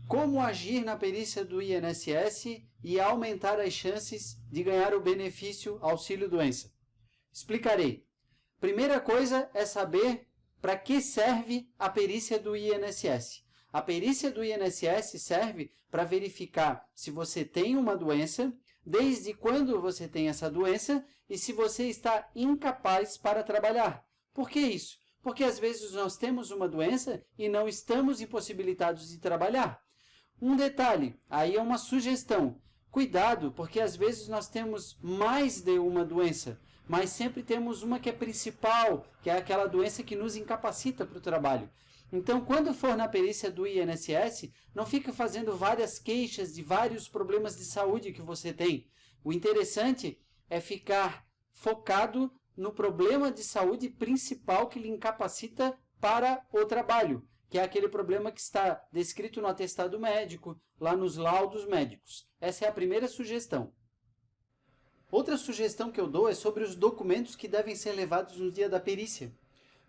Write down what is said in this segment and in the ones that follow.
Como agir na perícia do INSS e aumentar as chances de ganhar o benefício auxílio-doença? Explicarei. Primeira coisa é saber para que serve a perícia do INSS. A perícia do INSS serve para verificar se você tem uma doença, desde quando você tem essa doença e se você está incapaz para trabalhar. Por que isso? Porque às vezes nós temos uma doença e não estamos impossibilitados de trabalhar. Um detalhe, aí é uma sugestão. Cuidado, porque às vezes nós temos mais de uma doença, mas sempre temos uma que é principal, que é aquela doença que nos incapacita para o trabalho. Então, quando for na perícia do INSS, não fique fazendo várias queixas de vários problemas de saúde que você tem. O interessante é ficar focado no problema de saúde principal que lhe incapacita para o trabalho, que é aquele problema que está descrito no atestado médico, lá nos laudos médicos. Essa é a primeira sugestão. Outra sugestão que eu dou é sobre os documentos que devem ser levados no dia da perícia.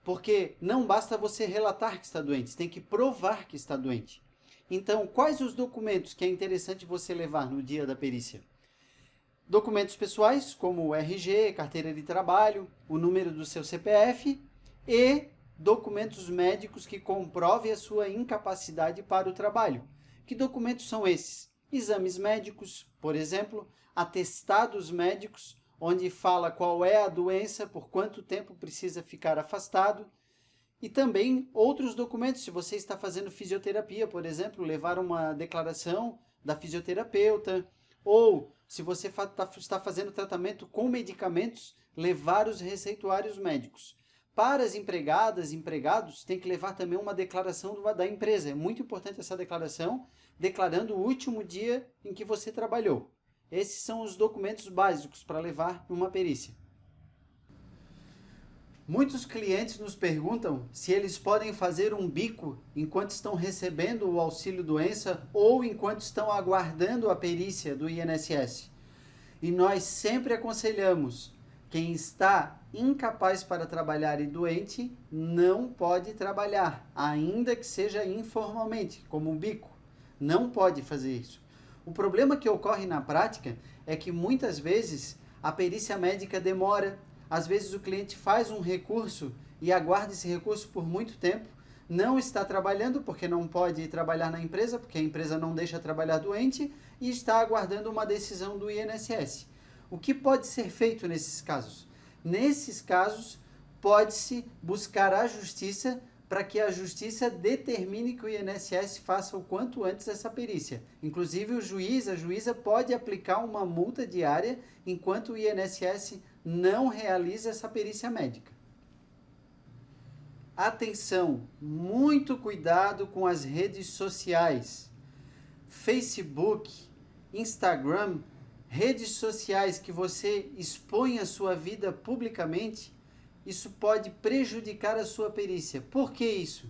Porque não basta você relatar que está doente, tem que provar que está doente. Então, quais os documentos que é interessante você levar no dia da perícia? Documentos pessoais, como o RG, carteira de trabalho, o número do seu CPF e documentos médicos que comprovem a sua incapacidade para o trabalho. Que documentos são esses? Exames médicos, por exemplo, atestados médicos, onde fala qual é a doença, por quanto tempo precisa ficar afastado. E também outros documentos, se você está fazendo fisioterapia, por exemplo, levar uma declaração da fisioterapeuta, ou se você está fazendo tratamento com medicamentos, levar os receituários médicos. Para as empregadas e empregados, tem que levar também uma declaração da empresa. É muito importante essa declaração, declarando o último dia em que você trabalhou. Esses são os documentos básicos para levar numa perícia. Muitos clientes nos perguntam se eles podem fazer um bico enquanto estão recebendo o auxílio-doença ou enquanto estão aguardando a perícia do INSS. E nós sempre aconselhamos, quem está incapaz para trabalhar e doente não pode trabalhar, ainda que seja informalmente, como um bico. Não pode fazer isso. O problema que ocorre na prática é que muitas vezes a perícia médica demora, às vezes o cliente faz um recurso e aguarda esse recurso por muito tempo, não está trabalhando porque não pode trabalhar na empresa, porque a empresa não deixa trabalhar doente e está aguardando uma decisão do INSS. O que pode ser feito nesses casos? Nesses casos, pode-se buscar a justiça para que a justiça determine que o INSS faça o quanto antes essa perícia. Inclusive, o juiz, a juíza pode aplicar uma multa diária enquanto o INSS não realiza essa perícia médica. Atenção, muito cuidado com as redes sociais. Facebook, Instagram, redes sociais que você expõe a sua vida publicamente, isso pode prejudicar a sua perícia. Por que isso?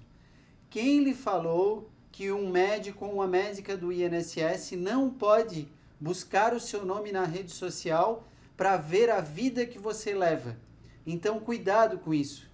Quem lhe falou que um médico ou uma médica do INSS não pode buscar o seu nome na rede social para ver a vida que você leva? Então, cuidado com isso.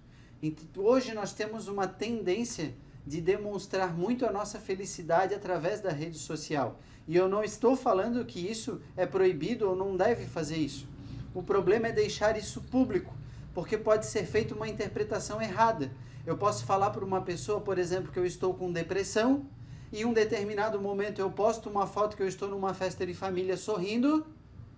Hoje nós temos uma tendência de demonstrar muito a nossa felicidade através da rede social. E eu não estou falando que isso é proibido ou não deve fazer isso. O problema é deixar isso público, porque pode ser feita uma interpretação errada. Eu posso falar para uma pessoa, por exemplo, que eu estou com depressão, e em um determinado momento eu posto uma foto que eu estou numa festa de família sorrindo,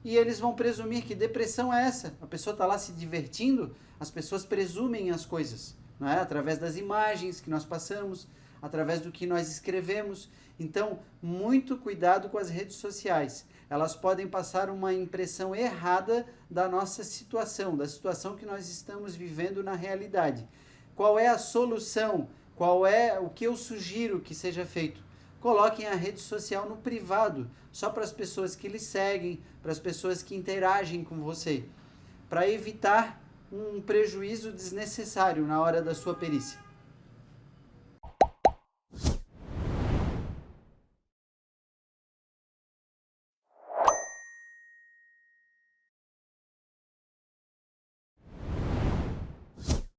e eles vão presumir que depressão é essa. A pessoa está lá se divertindo, as pessoas presumem as coisas, não é? Através das imagens que nós passamos, através do que nós escrevemos. Então, muito cuidado com as redes sociais. Elas podem passar uma impressão errada da nossa situação, da situação que nós estamos vivendo na realidade. Qual é a solução? Qual é o que eu sugiro que seja feito? Coloquem a rede social no privado, só para as pessoas que lhe seguem, para as pessoas que interagem com você, para evitar um prejuízo desnecessário na hora da sua perícia.